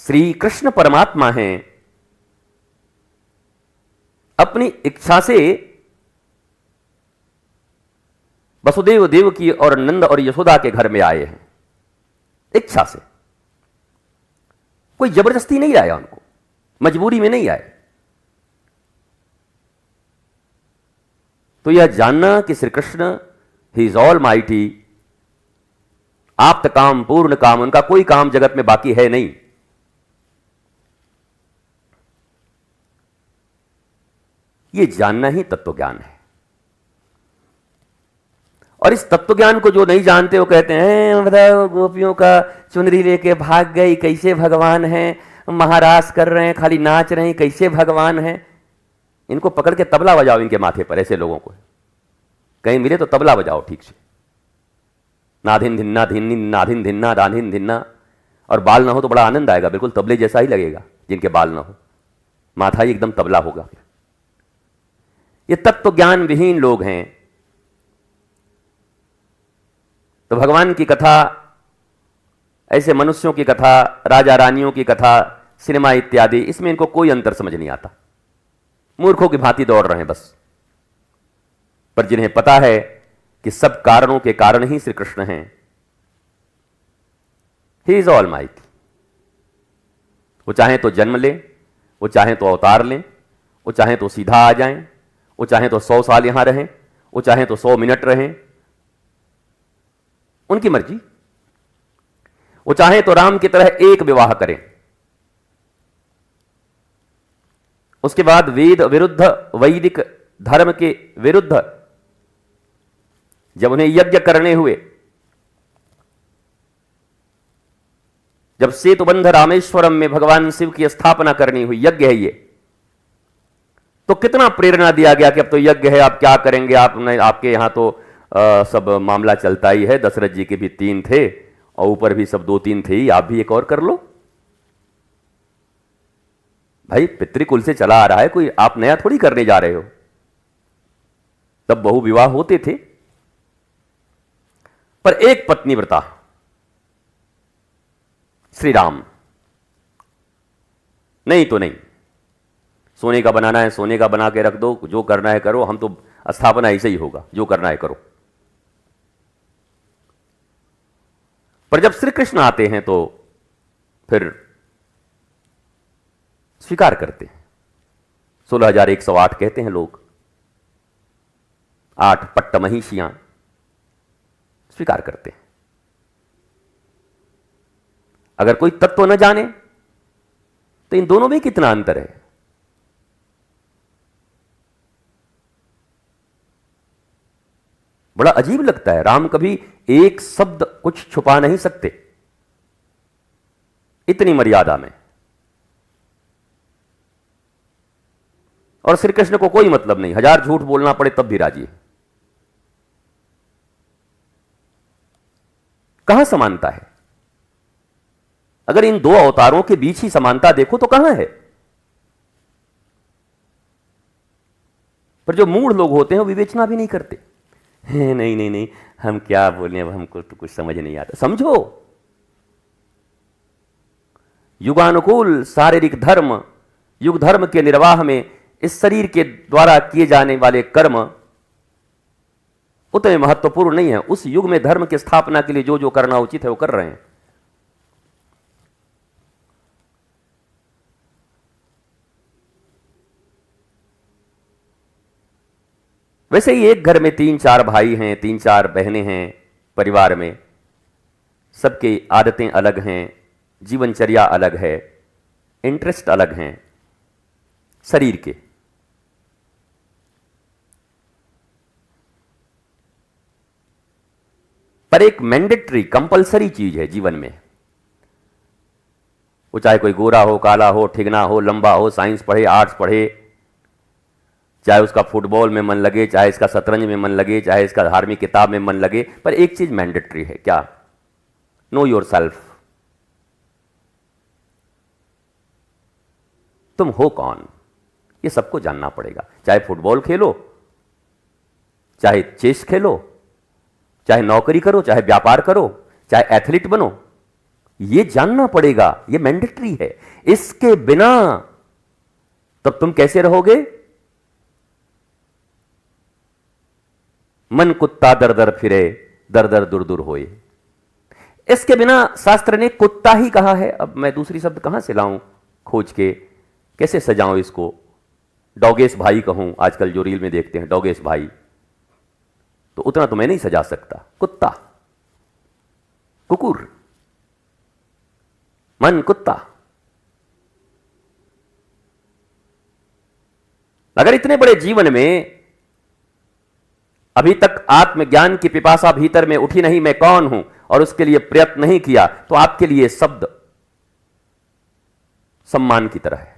श्री कृष्ण परमात्मा हैं, अपनी इच्छा से वसुदेव देवकी और नंद और यशोदा के घर में आए हैं। इच्छा से, कोई जबरदस्ती नहीं आया, उनको मजबूरी में नहीं आए। तो यह जानना कि Shri Krishna he is all mighty, आप्त काम पूर्ण काम, उनका कोई काम जगत में बाकी है नहीं। यह जानना ही तत्व ज्ञान है। और इस तत्व ज्ञान को जो नहीं जानते वो कहते हैं बताओ गोपियों का चुनरी लेके भाग गई, कैसे भगवान हैं, महारास कर रहे हैं, खाली नाच रहे हैं, कैसे भगवान हैं। इनको पकड़ के तबला बजाओ इनके माथे पर, ऐसे लोगों को कहीं मिले तो तबला बजाओ ठीक से, नाधिन धिन्ना धिन्नी नाधिन धिन्ना दाधिन धिन्ना। और बाल ना हो तो बड़ा आनंद आएगा, बिल्कुल तबले जैसा ही लगेगा। जिनके बाल ना हो, माथा ही एकदम तबला होगा। ये तत्व ज्ञान विहीन लोग हैं। तो भगवान की कथा, ऐसे मनुष्यों की कथा, राजा रानियों की कथा, सिनेमा इत्यादि, इसमें इनको कोई अंतर समझ नहीं आता। मूर्खों की भांति दौड़ रहे हैं बस। पर जिन्हें पता है कि सब कारणों के कारण ही श्री कृष्ण हैं, ही इज ऑल माइटी। वो चाहें तो जन्म लें, वो चाहें तो अवतार लें, वो चाहें तो सीधा आ जाएं, वो चाहें तो 100 साल यहां रहें, वो चाहें तो 100 मिनट रहें, उनकी मर्जी। वो चाहें तो राम की तरह एक विवाह करें, उसके बाद वेद विरुद्ध, वैदिक धर्म के विरुद्ध जब उन्हें यज्ञ करने हुए, जब सेतुबंध रामेश्वरम में भगवान शिव की स्थापना करनी हुई, यज्ञ है ये, तो कितना प्रेरणा दिया गया कि अब तो यज्ञ है, आप क्या करेंगे, आपके यहां तो सब मामला चलता ही है, दशरथ जी के भी 3 थे और ऊपर भी सब 2-3 थे ही, आप भी एक और कर लो। भाई पितृकुल से चला आ रहा है, कोई आप नया थोड़ी करने जा रहे हो। तब बहु विवाह होते थे। पर एक पत्नी व्रता श्री राम, नहीं तो नहीं, सोने का बनाना है सोने का बना के रख दो, जो करना है करो, हम तो स्थापना ऐसे ही होगा, जो करना है करो। पर जब श्री कृष्ण आते हैं तो फिर स्वीकार करते हैं। 16,108 कहते हैं लोग, 8 पट्ट महिषियां स्वीकार करते हैं। अगर कोई तत्व न जाने तो इन दोनों में कितना अंतर है। बड़ा अजीब लगता है। राम कभी एक शब्द कुछ छुपा नहीं सकते, इतनी मर्यादा में। और श्री कृष्ण को कोई मतलब नहीं, 1000 झूठ बोलना पड़े तब भी राजी है। कहां समानता है? अगर इन 2 अवतारों के बीच ही समानता देखो तो कहां है? पर जो मूढ़ लोग होते हैं वो विवेचना भी नहीं करते। नहीं नहीं नहीं, हम क्या बोलें, अब हमको तो कुछ समझ नहीं आता। समझो, युगानुकूल शारीरिक धर्म, युग धर्म के निर्वाह में इस शरीर के द्वारा किए जाने वाले कर्म उतने महत्वपूर्ण नहीं है। उस युग में धर्म की स्थापना के लिए जो जो करना उचित है वो कर रहे हैं। वैसे ही एक घर में 3-4 भाई हैं, 3-4 बहनें हैं परिवार में, सबकी आदतें अलग हैं, जीवनचर्या अलग है, इंटरेस्ट अलग हैं शरीर के। पर एक मैंडेटरी कंपलसरी चीज है जीवन में, वो चाहे कोई गोरा हो, काला हो, ठिगना हो, लंबा हो, साइंस पढ़े, आर्ट्स पढ़े, चाहे उसका फुटबॉल में मन लगे, चाहे इसका शतरंज में मन लगे, चाहे इसका धार्मिक किताब में मन लगे, पर एक चीज मैंडेटरी है। क्या? Know your self. तुम हो कौन, ये सबको जानना पड़ेगा। चाहे फुटबॉल खेलो, चाहे चेस खेलो, चाहे नौकरी करो, चाहे व्यापार करो, चाहे एथलीट बनो, ये जानना पड़ेगा, ये मैंडेटरी है। इसके बिना तब तुम कैसे रहोगे? मन कुत्ता दर दर फिरे, दर दर दूर दूर होए। इसके बिना शास्त्र ने कुत्ता ही कहा है। अब मैं दूसरी शब्द कहां से लाऊं खोज के, कैसे सजाऊं इसको? डॉगेश भाई कहूं, आजकल जो रील में देखते हैं डॉगेश भाई, तो उतना तो मैं नहीं सजा सकता। कुत्ता, कुकुर, मन कुत्ता। अगर इतने बड़े जीवन में अभी तक आत्मज्ञान की पिपासा भीतर में उठी नहीं, मैं कौन हूं, और उसके लिए प्रयत्न नहीं किया, तो आपके लिए शब्द सम्मान की तरह है।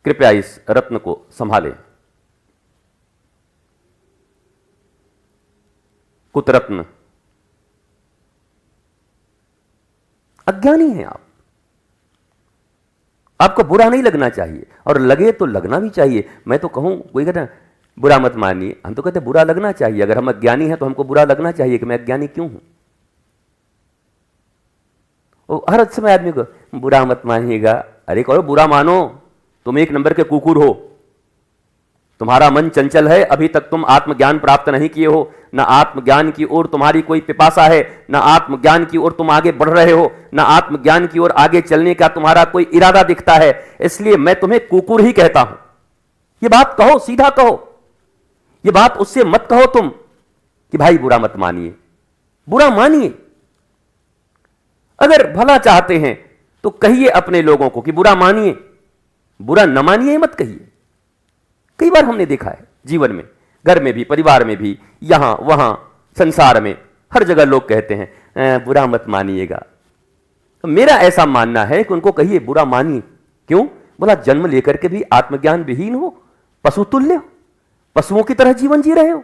कृपया इस रत्न को संभालें। कुतरत्न। अज्ञानी हैं आप, आपको बुरा नहीं लगना चाहिए, और लगे तो लगना भी चाहिए। मैं तो कहूं, कोई कहता है बुरा मत मानिए, हम तो कहते बुरा लगना चाहिए। अगर हम अज्ञानी हैं तो हमको बुरा लगना चाहिए कि मैं अज्ञानी क्यों हूं। हर समय आदमी को बुरा मत मानिएगा। अरे कहो बुरा मानो, तुम एक नंबर के कुकुर हो, तुम्हारा मन चंचल है, अभी तक तुम आत्मज्ञान प्राप्त नहीं किए हो, ना आत्मज्ञान की ओर तुम्हारी कोई पिपासा है, ना आत्मज्ञान की ओर तुम आगे बढ़ रहे हो, ना आत्मज्ञान की ओर आगे चलने का तुम्हारा कोई इरादा दिखता है। इसलिए मैं तुम्हें कुकुर ही कहता हूं। यह बात कहो, सीधा कहो। यह बात उससे मत कहो तुम कि भाई बुरा मत मानिए। बुरा मानिए, अगर भला चाहते हैं तो कहिए अपने लोगों को कि बुरा मानिए, बुरा न मानिए मत कहिए। कई बार हमने देखा है जीवन में, घर में भी, परिवार में भी, यहां वहां, संसार में, हर जगह लोग कहते हैं बुरा मत मानिएगा। तो मेरा ऐसा मानना है कि उनको कहिए बुरा मानिए। क्यों? बोला जन्म लेकर के भी आत्मज्ञान विहीन हो, पशु तुल्य हो, पशुओं की तरह जीवन जी रहे हो।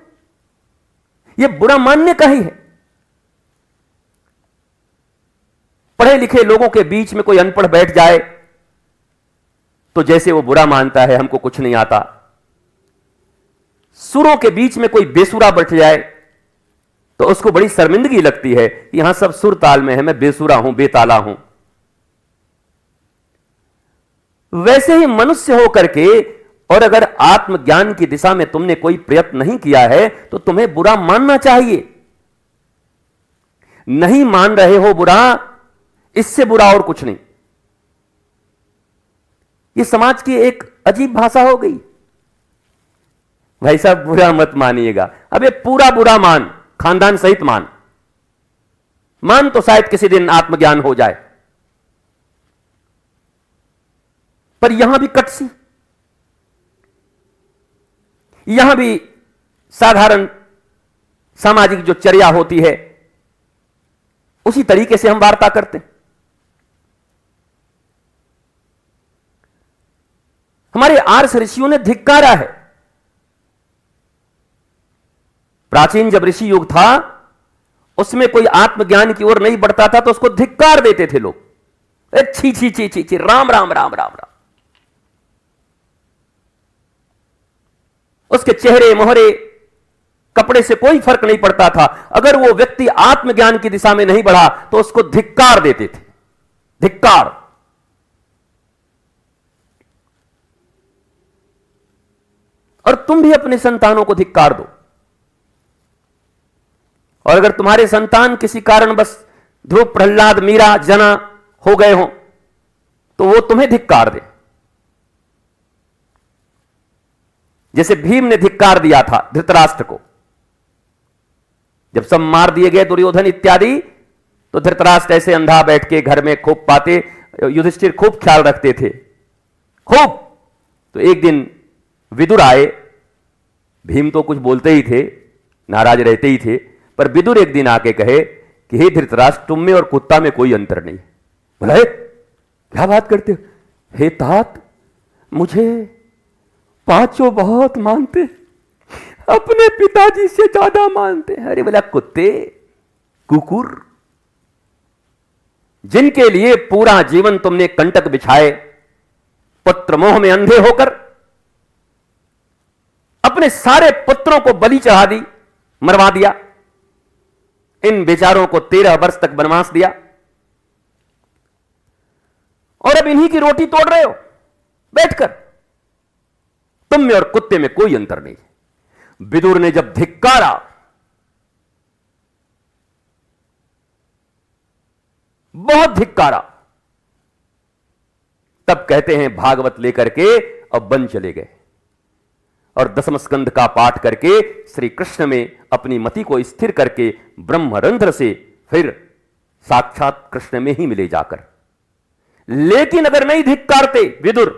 यह बुरा मानने का ही है। पढ़े लिखे लोगों के बीच में कोई अनपढ़ बैठ जाए तो जैसे वो बुरा मानता है हमको कुछ नहीं आता। सुरों के बीच में कोई बेसुरा बैठ जाए तो उसको बड़ी शर्मिंदगी लगती है, यहां सब सुर ताल में है, मैं बेसुरा हूं, बेताला हूं। वैसे ही मनुष्य होकर के, और अगर आत्मज्ञान की दिशा में तुमने कोई प्रयत्न नहीं किया है तो तुम्हें बुरा मानना चाहिए। नहीं मान रहे हो बुरा, इससे बुरा और कुछ नहीं। यह समाज की एक अजीब भाषा हो गई। भाई साहब बुरा मत मानिएगा। अबे पूरा बुरा मान, खानदान सहित मान। मान तो शायद किसी दिन आत्मज्ञान हो जाए। पर यहां भी कटसी, यहां भी साधारण सामाजिक जो चर्या होती है उसी तरीके से हम वार्ता करते हैं। हमारे आर्ष ऋषियों ने धिक्कारा है। प्राचीन जब ऋषि युग था उसमें कोई आत्मज्ञान की ओर नहीं बढ़ता था तो उसको धिक्कार देते थे लोग। छी छी छी छी छी, राम राम राम राम राम। उसके चेहरे मोहरे कपड़े से कोई फर्क नहीं पड़ता था। अगर वो व्यक्ति आत्मज्ञान की दिशा में नहीं बढ़ा तो उसको धिक्कार देते थे। धिक्कार। और तुम भी अपने संतानों को धिक्कार दो। और अगर तुम्हारे संतान किसी कारण बस ध्रुव, प्रहलाद, मीरा, जना हो गए हो तो वो तुम्हें धिक्कार दे। जैसे भीम ने धिक्कार दिया था धृतराष्ट्र को। जब सब मार दिए गए दुर्योधन इत्यादि, तो धृतराष्ट्र ऐसे अंधा बैठ के घर में खूब पाते, युधिष्ठिर खूब ख्याल रखते थे, खूब। तो एक दिन विदुर आए। भीम तो कुछ बोलते ही थे, नाराज रहते ही थे, पर विदुर एक दिन आके कहे कि हे धृतराष्ट्र, तुम में और कुत्ता में कोई अंतर नहीं। बोला क्या बात करते हो? हे तात, मुझे पांचों बहुत मानते, अपने पिताजी से ज्यादा मानते। अरे बोला कुत्ते, कुकुर, जिनके लिए पूरा जीवन तुमने कंटक बिछाए, पुत्र मोह में अंधे होकर अपने सारे पुत्रों को बलि चढ़ा दी, मरवा दिया। इन बेचारों को 13 वर्ष तक वनवास दिया और अब इन्हीं की रोटी तोड़ रहे हो बैठकर। तुम में और कुत्ते में कोई अंतर नहीं। विदुर ने जब धिक्कारा, बहुत धिक्कारा, तब कहते हैं भागवत लेकर के अब वन चले गए और दशम स्कंध का पाठ करके श्री कृष्ण में अपनी मति को स्थिर करके ब्रह्मरंध्र से फिर साक्षात कृष्ण में ही मिले जाकर। लेकिन अगर नहीं धिक्कारते विदुर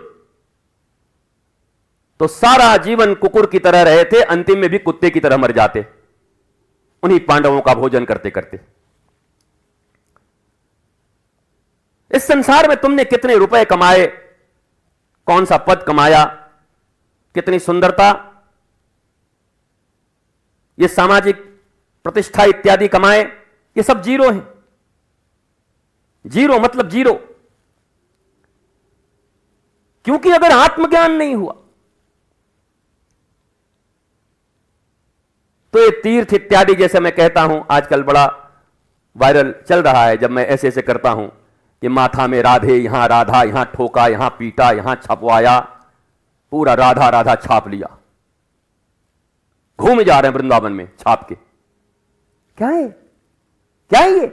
तो सारा जीवन कुकुर की तरह रहे थे, अंतिम में भी कुत्ते की तरह मर जाते उन्हीं पांडवों का भोजन करते करते। इस संसार में तुमने कितने रुपए कमाए, कौन सा पद कमाया, कितनी सुंदरता, ये सामाजिक प्रतिष्ठा इत्यादि कमाए, ये सब जीरो हैं। जीरो मतलब जीरो, क्योंकि अगर आत्मज्ञान नहीं हुआ तो ये तीर्थ इत्यादि, जैसे मैं कहता हूं आजकल बड़ा वायरल चल रहा है, जब मैं ऐसे ऐसे करता हूं कि माथा में राधे, यहां राधा, यहां ठोका, यहां पीटा, यहां छपवाया, पूरा राधा राधा छाप लिया, घूम जा रहे हैं वृंदावन में छाप के। क्या है, क्या है ये?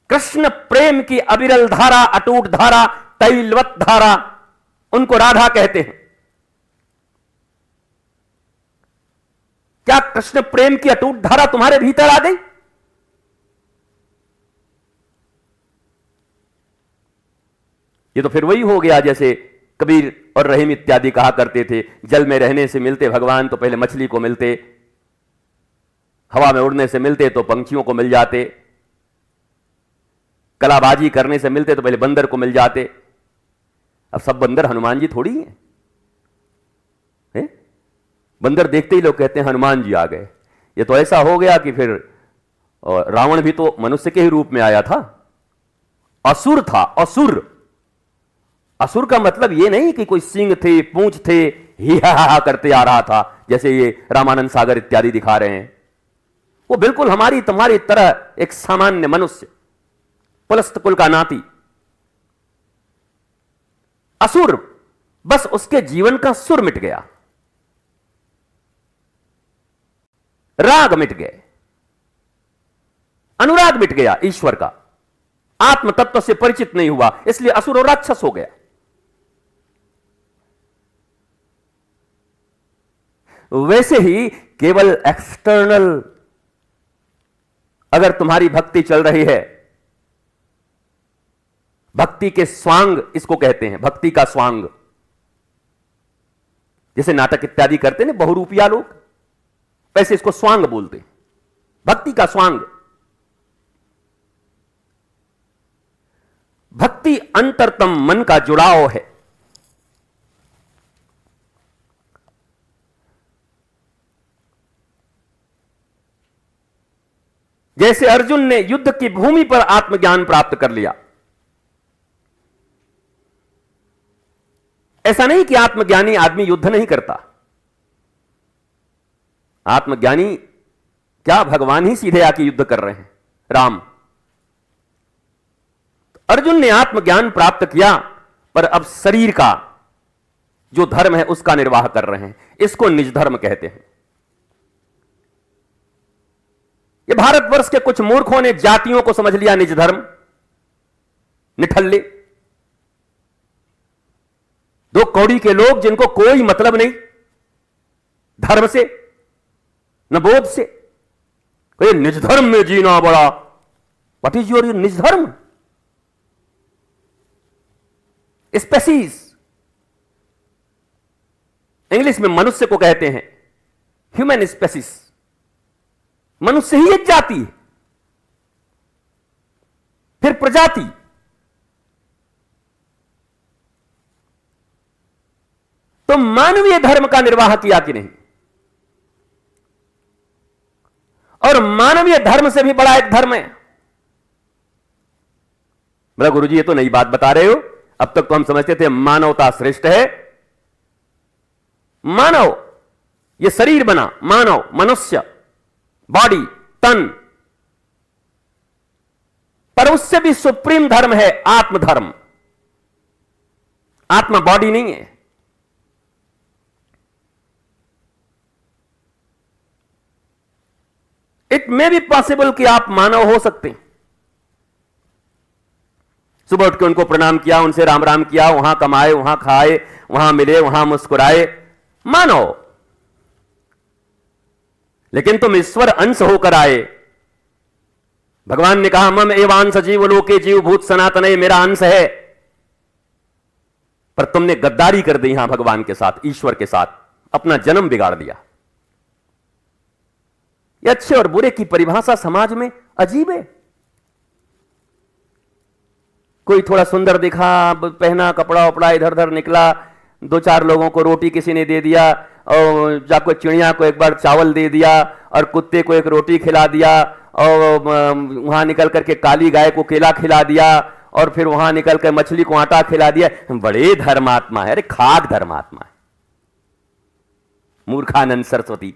कृष्ण प्रेम की अविरल धारा, अटूट धारा, तैलवत धारा, उनको राधा कहते हैं। क्या कृष्ण प्रेम की अटूट धारा तुम्हारे भीतर आ गई? ये तो फिर वही हो गया जैसे कबीर और रहीम इत्यादि कहा करते थे, जल में रहने से मिलते भगवान तो पहले मछली को मिलते, हवा में उड़ने से मिलते तो पंछियों को मिल जाते, कलाबाजी करने से मिलते तो पहले बंदर को मिल जाते। अब सब बंदर हनुमान जी थोड़ी हैं, है? बंदर देखते ही लोग कहते हैं हनुमान जी आ गए। ये तो ऐसा हो गया कि फिर रावण भी तो मनुष्य के ही रूप में आया था, असुर था, असुर। असुर का मतलब ये नहीं कि कोई सिंह थे, पूंछ थे, ही हा करते आ रहा था जैसे ये रामानंद सागर इत्यादि दिखा रहे हैं। वो बिल्कुल हमारी तुम्हारी तरह एक सामान्य मनुष्य, पुलस्त कुल का नाती, असुर। बस उसके जीवन का सुर मिट गया, राग मिट गए, अनुराग मिट गया ईश्वर का, आत्म तत्व से परिचित नहीं हुआ, इसलिए असुर और राक्षस हो गया। वैसे ही केवल एक्सटर्नल अगर तुम्हारी भक्ति चल रही है, भक्ति के स्वांग इसको कहते हैं, भक्ति का स्वांग, जैसे नाटक इत्यादि करते हैं बहुरूपिया लोग, वैसे इसको स्वांग बोलते हैं, भक्ति का स्वांग। भक्ति अंतरतम मन का जुड़ाव है। जैसे अर्जुन ने युद्ध की भूमि पर आत्मज्ञान प्राप्त कर लिया, ऐसा नहीं कि आत्मज्ञानी आदमी युद्ध नहीं करता। आत्मज्ञानी क्या भगवान ही सीधे आके युद्ध कर रहे हैं, राम। अर्जुन ने आत्मज्ञान प्राप्त किया, पर अब शरीर का जो धर्म है उसका निर्वाह कर रहे हैं, इसको निज धर्म कहते हैं। ये भारतवर्ष के कुछ मूर्खों ने जातियों को समझ लिया निज धर्म, निठल्ले, दो कौड़ी के लोग जिनको कोई मतलब नहीं धर्म से न बोध से, कोई निज धर्म में जीना बड़ा। व्हाट इज योर निज धर्म? स्पेसीज, इंग्लिश में मनुष्य को कहते हैं ह्यूमन स्पेसीज। मनुष्य ही एक जाति है, फिर प्रजाति। तो मानवीय धर्म का निर्वाह किया कि नहीं? और मानवीय धर्म से भी बड़ा एक धर्म है। बोला गुरुजी ये तो नई बात बता रहे हो, अब तक तो हम समझते थे मानवता श्रेष्ठ है। मानव ये शरीर बना, मानव, मनुष्य, बॉडी, तन, पर उससे भी सुप्रीम धर्म है आत्मधर्म। आत्मा बॉडी नहीं है। इट मे बी पॉसिबल कि आप मानव हो सकते हैं। सुबह उठ के उनको प्रणाम किया, उनसे राम राम किया, वहां कमाए, वहां खाए, वहां मिले, वहां मुस्कुराए, मानव। लेकिन तुम ईश्वर अंश होकर आए। भगवान ने कहा मम एवांश जीव लोके जीव भूत सनातन, ये मेरा अंश है। पर तुमने गद्दारी कर दी यहां भगवान के साथ, ईश्वर के साथ, अपना जन्म बिगाड़ दिया। ये अच्छे और बुरे की परिभाषा समाज में अजीब है। कोई थोड़ा सुंदर दिखा, पहना, कपड़ा उपड़ा इधर उधर निकला, दो चार लोगों को रोटी किसी ने दे दिया, और जाको चिड़िया को एक बार चावल दे दिया, और कुत्ते को एक रोटी खिला दिया, और वहां निकल करके काली गाय को केला खिला दिया, और फिर वहां निकल कर मछली को आटा खिला दिया। बड़े धर्मात्मा है। अरे खाक धर्मात्मा है, मूर्खानंद सरस्वती।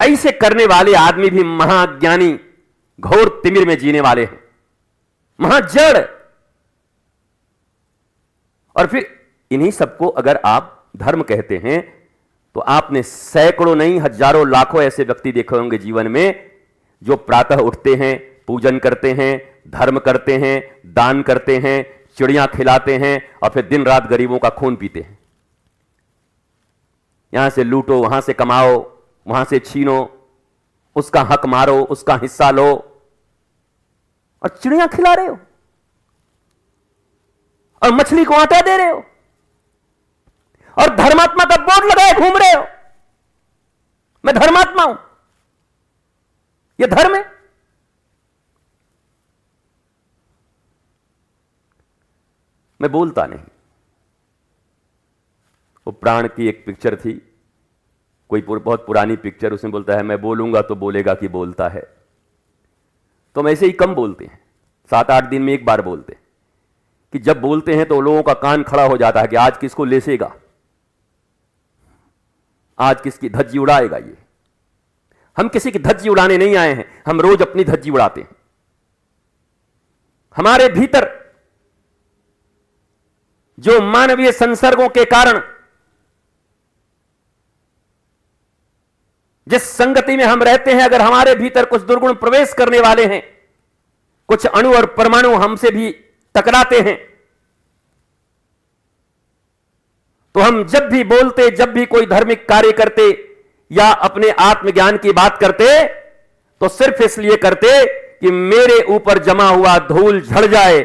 ऐसे करने वाले आदमी भी महाज्ञानी, घोर तिमिर में जीने वाले हैं, महाजड़। और फिर इन्हीं सबको अगर आप धर्म कहते हैं तो आपने सैकड़ों नहीं हजारों लाखों ऐसे व्यक्ति देखे होंगे जीवन में जो प्रातः उठते हैं, पूजन करते हैं, धर्म करते हैं, दान करते हैं, चिड़िया खिलाते हैं, और फिर दिन रात गरीबों का खून पीते हैं। यहां से लूटो, वहां से कमाओ, वहां से छीनो, उसका हक मारो, उसका हिस्सा लो, और चिड़िया खिला रहे हो, और मछली को आटा दे रहे हो, और धर्मात्मा का बोर्ड लगाए घूम रहे हो, मैं धर्मात्मा हूं। यह धर्म है? मैं बोलता नहीं। वो प्राण की एक पिक्चर थी, कोई बहुत पुरानी पिक्चर, उसमें बोलता है मैं बोलूंगा तो बोलेगा कि बोलता है। तो हम ऐसे ही कम बोलते हैं, 7-8 दिन में एक बार बोलते हैं, कि जब बोलते हैं तो लोगों का कान खड़ा हो जाता है कि आज किसको लेसेगा, आज किसकी धज्जी उड़ाएगा। ये हम किसी की धज्जी उड़ाने नहीं आए हैं, हम रोज अपनी धज्जी उड़ाते हैं। हमारे भीतर जो मानवीय संसर्गों के कारण जिस संगति में हम रहते हैं, अगर हमारे भीतर कुछ दुर्गुण प्रवेश करने वाले हैं, कुछ अणु और परमाणु हमसे भी टकराते हैं, तो हम जब भी बोलते, जब भी कोई धार्मिक कार्य करते या अपने आत्मज्ञान की बात करते, तो सिर्फ इसलिए करते कि मेरे ऊपर जमा हुआ धूल झड़ जाए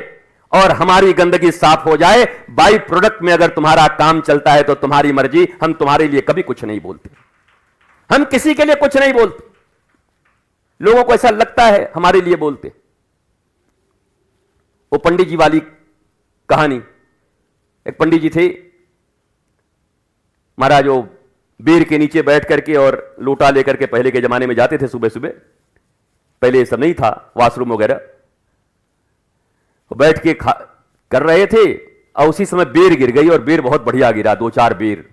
और हमारी गंदगी साफ हो जाए। बाई प्रोडक्ट में अगर तुम्हारा काम चलता है तो तुम्हारी मर्जी, हम तुम्हारे लिए कभी कुछ नहीं बोलते, हम किसी के लिए कुछ नहीं बोलते। लोगों को ऐसा लगता है हमारे लिए बोलते। वो पंडित जी वाली कहानी, एक पंडित जी थे महाराज, वो बेर के नीचे बैठ करके और लोटा लेकर के पहले के जमाने में जाते थे सुबह सुबह, पहले ये सब नहीं था, वॉशरूम वगैरह, वो बैठ के कर रहे थे, और उसी समय बेर गिर गई, और बेर बहुत बढ़िया गिरा, 2-4 बेर।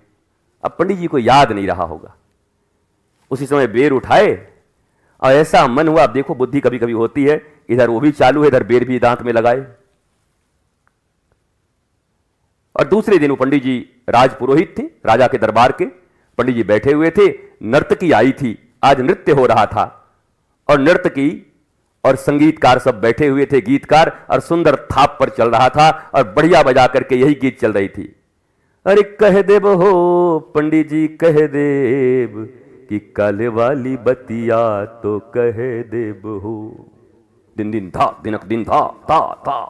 अब पंडित जी को याद नहीं रहा होगा, उसी समय बेर उठाए, और ऐसा मन हुआ, अब देखो बुद्धि कभी कभी होती है, इधर वो भी चालू है, इधर बेर भी दांत में लगाए। और दूसरे दिन वो पंडित जी राजपुरोहित थे, राजा के दरबार के पंडित जी बैठे हुए थे, नर्तकी आई थी, आज नृत्य हो रहा था, और नर्तकी और संगीतकार सब बैठे हुए थे, गीतकार, और सुंदर थाप पर चल रहा था, और बढ़िया बजा करके यही गीत चल रही थी। अरे कह देब हो पंडित जी कह देब कि काले वाली बतिया तो कह देब हो, दिन दिन था दिनक दिन था था था।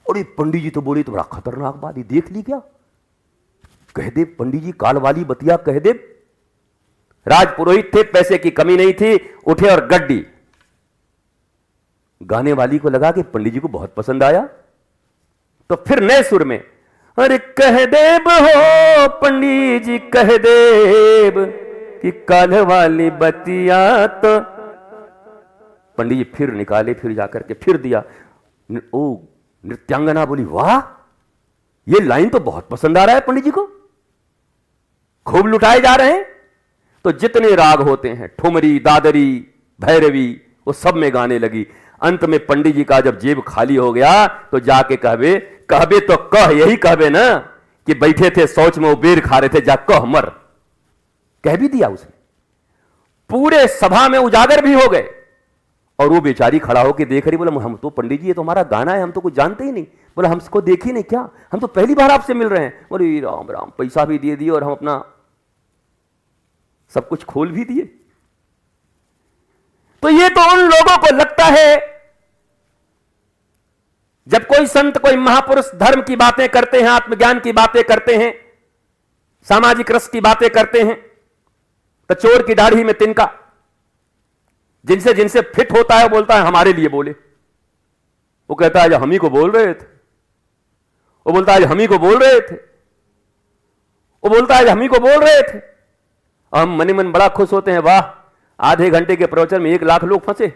अरे पंडित जी तो बोले तो बड़ा खतरनाक बात, ये देख ली क्या, कह दे पंडित जी काल वाली बतिया कह दे। राजपुरोहित थे, पैसे की कमी नहीं थी, उठे और गड्डी। गाने वाली को लगा कि पंडित जी को बहुत पसंद आया, तो फिर नए सुर में अरे कह देब हो पंडित जी कह देब कि काल वाली बतिया तो। पंडित जी फिर निकाले, फिर जाकर के फिर दिया। ओ नृत्यांगना बोली वाह ये लाइन तो बहुत पसंद आ रहा है पंडित जी को, खूब लुटाए जा रहे हैं। तो जितने राग होते हैं, ठुमरी, दादरी, भैरवी, वो सब में गाने लगी। अंत में पंडित जी का जब जेब खाली हो गया तो जाके कहबे कहबे तो कह, यही कहबे ना कि बैठे थे शौच में बेर खा रहे थे, जा कह मर, कह भी दिया उसने। पूरे सभा में उजागर भी हो गए और वो बेचारी खड़ा होकर देख रही, बोला हम तो पंडित जी ये तो हमारा गाना है, हम तो कुछ जानते ही नहीं। बोला हमको देखी नहीं क्या, हम तो पहली बार आपसे मिल रहे हैं। बोले राम राम, पैसा भी दे दिए और हम अपना सब कुछ खोल भी दिए। तो ये तो उन लोगों को लगता है, जब कोई संत, कोई महापुरुष धर्म की बातें करते हैं, आत्मज्ञान की बातें करते हैं, सामाजिक रस की बातें करते हैं, तो चोर की दाढ़ी में तिनका, जिनसे जिनसे फिट होता है बोलता है हमारे लिए बोले। वो कहता है आज हम ही को बोल रहे थे, वो बोलता है आज हम ही को बोल रहे थे, वो बोलता है आज हम ही को बोल रहे थे। हम मन ही मन बड़ा खुश होते हैं, वाह आधे घंटे के प्रवचन में 1 लाख लोग फंसे,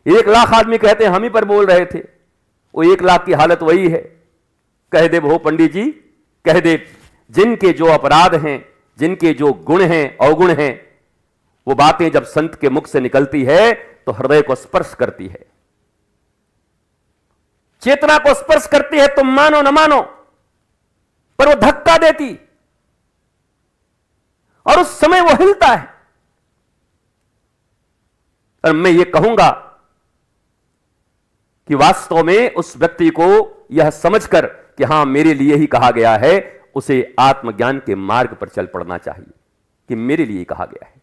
1 लाख आदमी कहते हैं हम ही पर बोल रहे थे। वो 1 लाख की हालत वही है। कह दे वो पंडित जी, कह दे जिनके जो अपराध हैं, जिनके जो गुण हैं, अवगुण हैं, वो बातें जब संत के मुख से निकलती है तो हृदय को स्पर्श करती है, चेतना को स्पर्श करती है। तुम मानो न मानो, पर वो धक्का देती और उस समय वो हिलता है। और मैं ये कहूंगा कि वास्तव में उस व्यक्ति को यह समझकर कि हां मेरे लिए ही कहा गया है, उसे आत्मज्ञान के मार्ग पर चल पड़ना चाहिए कि मेरे लिए कहा गया है।